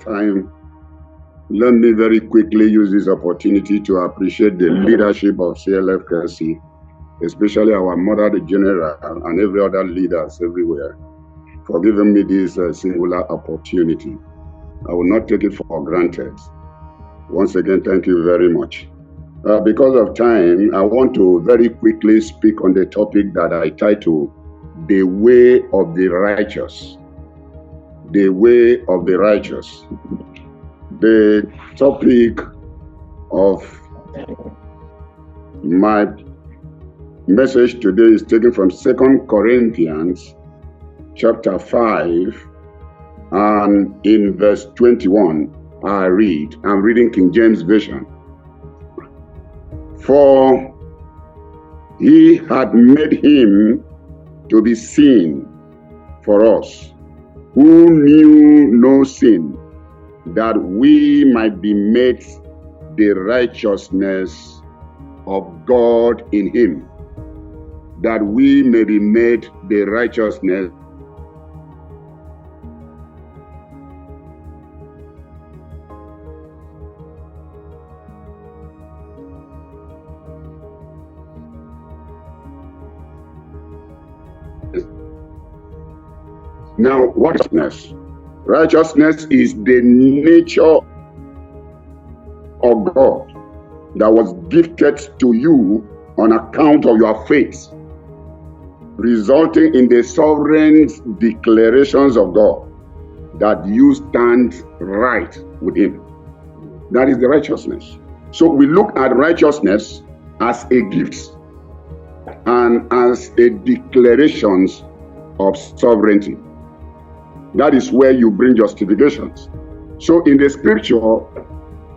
time, let me very quickly use this opportunity to appreciate the leadership of CLFKC, especially our Mother the General and every other leaders everywhere, for giving me this singular opportunity. I will not take it for granted. Once again, thank you very much. Because of time, I want to very quickly speak on the topic that I titled, The Way of the Righteous. The Way of the Righteous. The topic of my message today is taken from 2 Corinthians chapter 5, and in verse 21, I'm reading King James Version. For he had made him to be sin for us, who knew no sin, that we might be made the righteousness of God in him. That we may be made the righteousness Now, what is righteousness? Righteousness is the nature of God that was gifted to you on account of your faith, resulting in the sovereign declarations of God that you stand right with him. That is the righteousness. So we look at righteousness as a gift and as a declaration of sovereignty. That is where you bring justifications. So in the scripture,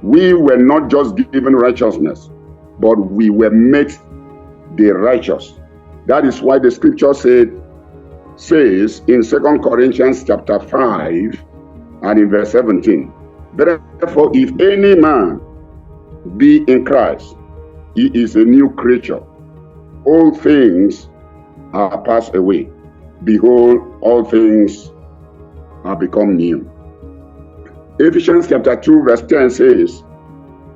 we were not just given righteousness, but we were made the righteous. That is why the scripture says in 2 Corinthians chapter 5 and in verse 17, therefore, if any man be in Christ, he is a new creature. All things are passed away. Behold, all things are become new. Ephesians chapter 2 verse 10 says,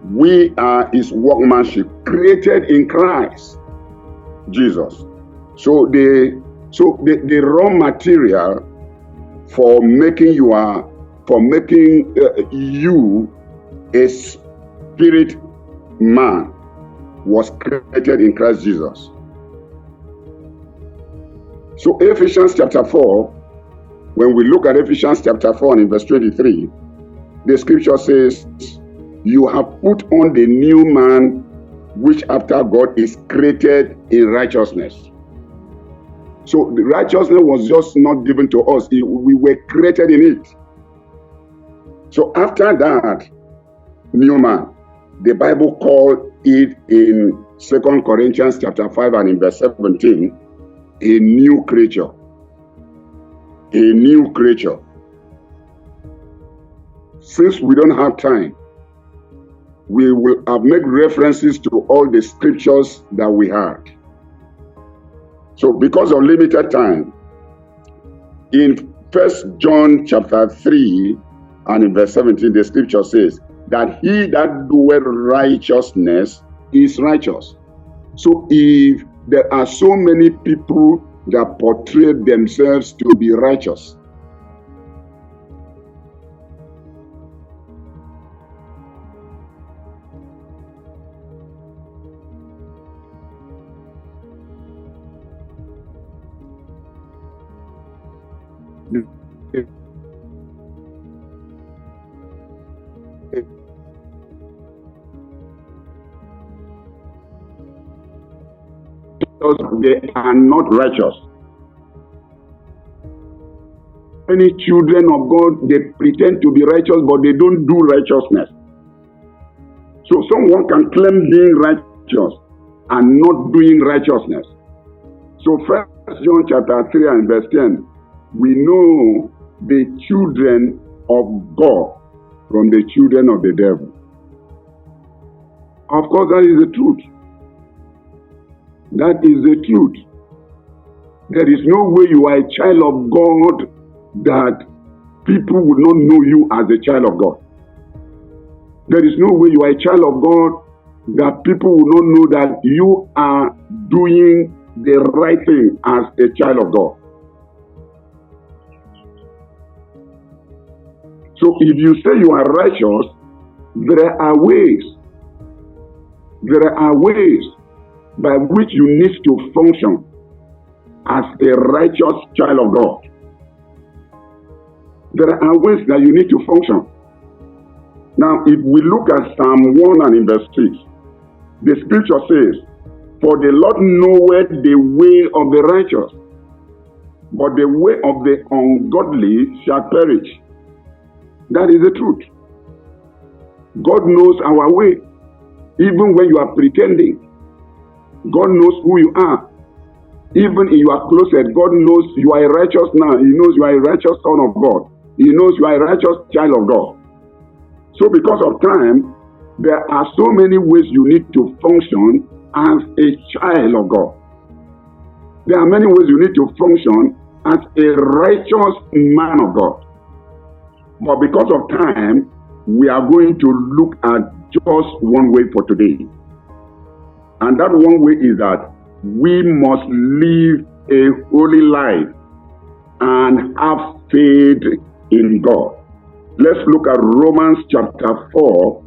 we are his workmanship, created in Christ Jesus. So the raw material for making you a spirit man was created in Christ Jesus. So Ephesians chapter 4, when we look at Ephesians chapter 4 and in verse 23, the scripture says, you have put on the new man, which after God is created in righteousness. So the righteousness was just not given to us. We were created in it. So after that new man, the Bible called it in 2 Corinthians chapter 5 and in verse 17, a new creature. A new creature. Since we don't have time, we will make references to all the scriptures that we had. So because of limited time, in 1 John chapter 3 and in verse 17, the scripture says that he that doeth righteousness is righteous. So if there are so many people that portray themselves to be righteous, they are not righteous. Many children of God, they pretend to be righteous, but they don't do righteousness. So someone can claim being righteous and not doing righteousness. So 1 John chapter 3 and verse 10, we know the children of God from the children of the devil. Of course, that is the truth. That is the truth. There is no way you are a child of God that people would not know you as a child of God. There is no way you are a child of God that people will not know that you are doing the right thing as a child of God. So if you say you are righteous, there are ways by which you need to function as a righteous child of God. There are ways that you need to function. Now, if we look at Psalm 1 and in verse 6, the scripture says, "For the Lord knoweth the way of the righteous, but the way of the ungodly shall perish." That is the truth. God knows our way. Even when you are pretending, God knows who you are. Even in your closet, God knows you are a righteous man. He knows you are a righteous son of God. He knows you are a righteous child of God. So because of time, there are so many ways you need to function as a child of God. There are many ways you need to function as a righteous man of God. But because of time, we are going to look at just one way for today. And that one way is that we must live a holy life and have faith in God. Let's look at Romans chapter 4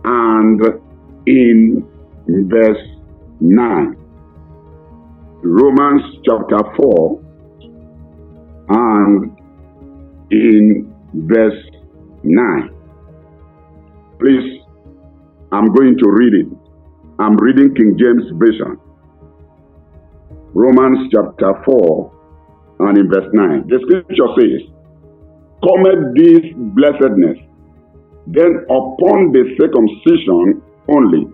and in verse 9. Romans chapter 4 and in verse 9. Please, I'm going to read it. I'm reading King James Version. Romans chapter 4 and in verse 9. The scripture says, "Cometh this blessedness, then upon the circumcision only,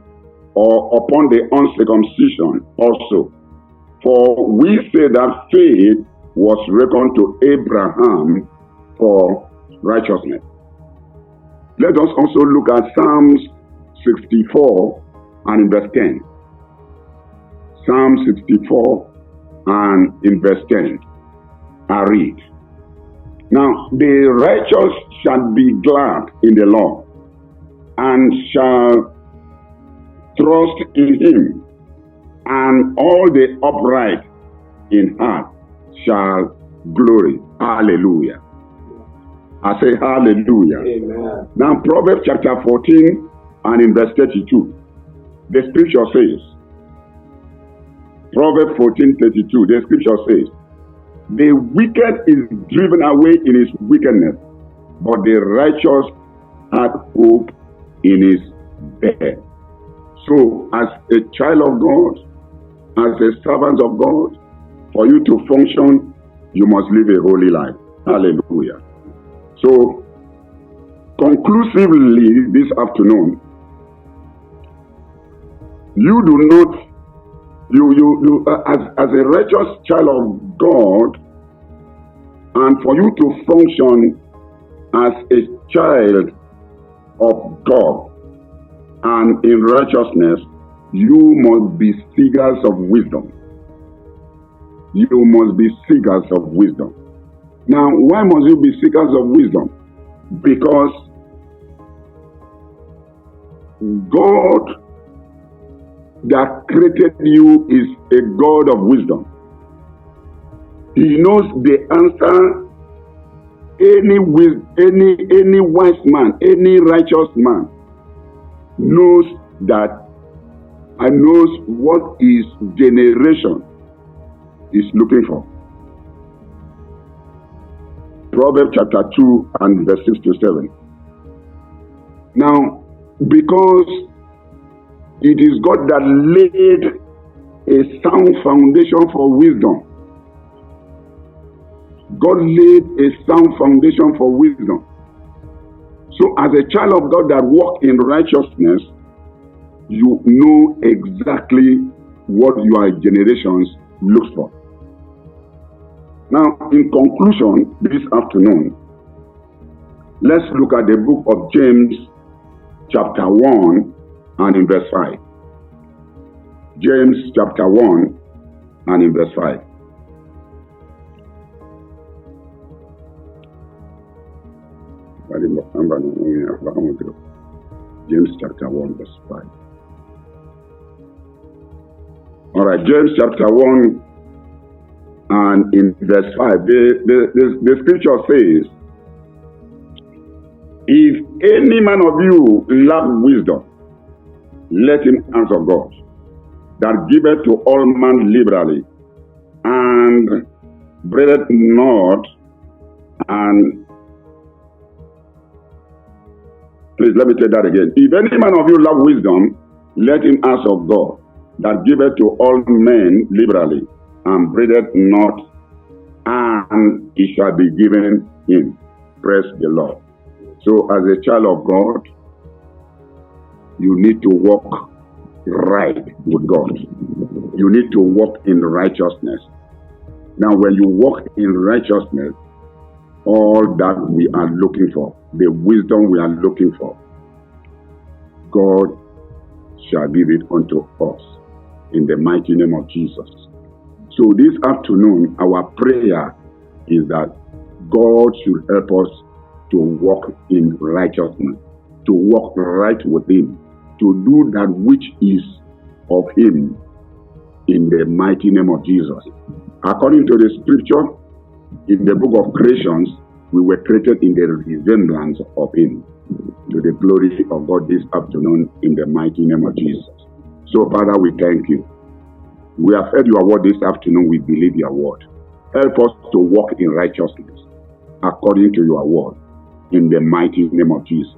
or upon the uncircumcision also. For we say that faith was reckoned to Abraham for righteousness." Let us also look at Psalms 64 and in verse 10. Psalm 64 and in verse 10. I read. "Now the righteous shall be glad in the Lord, and shall trust in him, and all the upright in heart shall glory." Hallelujah. I say hallelujah. Amen. Now Proverbs chapter 14 and in verse 32. The scripture says, Proverbs 14:32, the scripture says, "The wicked is driven away in his wickedness, but the righteous hath hope in his bed." So, as a child of God, as a servant of God, for you to function, you must live a holy life. Hallelujah. So, conclusively this afternoon, you do not, as a righteous child of God, and for you to function as a child of God and in righteousness, you must be seekers of wisdom. You must be seekers of wisdom. Now, why must you be seekers of wisdom? Because God that created you is a God of wisdom. He knows the answer. Any wise man, any righteous man knows that and knows what his generation is looking for. Proverbs chapter 2 and verse 6 to 7. Now, because it is God that laid a sound foundation for wisdom. God laid a sound foundation for wisdom. So as a child of God that walks in righteousness, you know exactly what your generations looks for. Now, in conclusion, this afternoon, let's look at the book of James, chapter 1, and in verse 5. James, chapter 1, and in verse 5. James chapter 1, verse 5. All right, James chapter 1 and in verse 5, the scripture says, if any man of you lack wisdom, let him ask of God, that giveth to all men liberally, and breadeth not, and please let me take that again. If any man of you lack wisdom, let him ask of God, that giveth to all men liberally, and breadeth not, and it shall be given him. Praise the Lord. So as a child of God, you need to walk right with God. You need to walk in righteousness. Now, when you walk in righteousness, all that we are looking for, the wisdom we are looking for, God shall give it unto us in the mighty name of Jesus. So this afternoon, our prayer is that God should help us to walk in righteousness, to walk right with Him, to do that which is of Him in the mighty name of Jesus. According to the scripture, in the book of Creations, we were created in the resemblance of Him, to the glory of God this afternoon in the mighty name of Jesus. So, Father, we thank you. We have heard your word this afternoon. We believe your word. Help us to walk in righteousness according to your word in the mighty name of Jesus.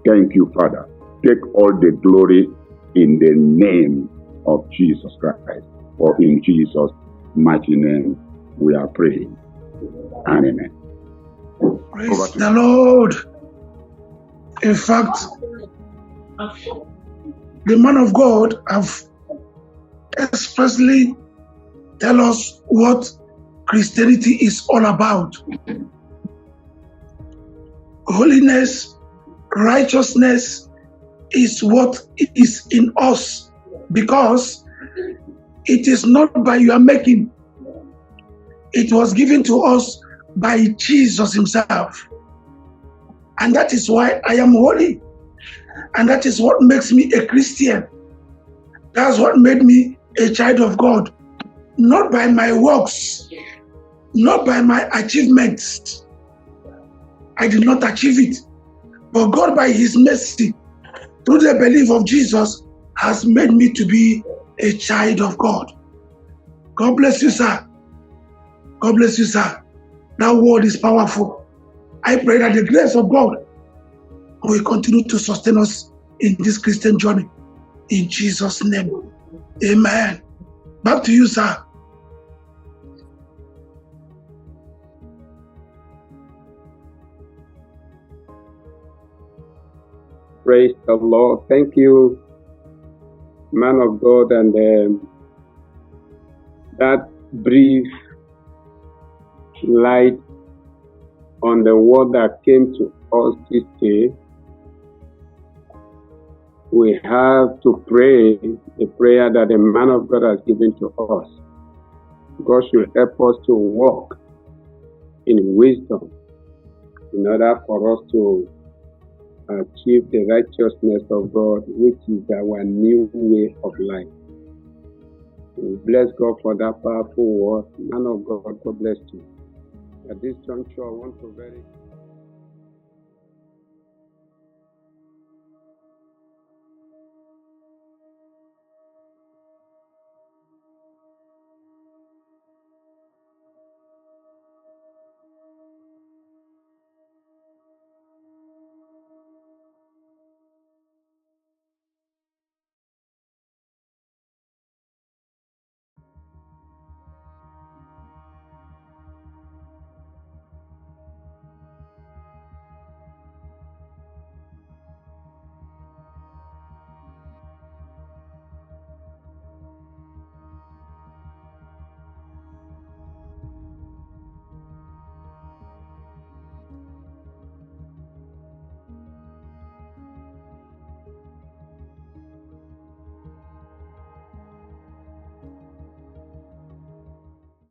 Thank you, Father. Take all the glory in the name of Jesus Christ. For in Jesus' mighty name we are praying. Amen. Praise the Lord. In fact, the man of God have expressly tell us what Christianity is all about. Holiness, righteousness is what is in us, because it is not by your making. It was given to us by Jesus Himself. And that is why I am holy. And that is what makes me a Christian. That's what made me a child of God. Not by my works, not by my achievements. I did not achieve it. But God, by His mercy, through the belief of Jesus, has made me to be a child of God. God bless you, sir. God bless you, sir. That word is powerful. I pray that the grace of God will continue to sustain us in this Christian journey. In Jesus' name. Amen. Back to you, sir. Praise the Lord. Thank you, man of God, and that brief light on the word that came to us this day. We have to pray the prayer that the man of God has given to us. God should help us to walk in wisdom in order for us to achieve the righteousness of God, which is our new way of life. We bless God for that powerful word. Man of God, God bless you. At this juncture, I want to very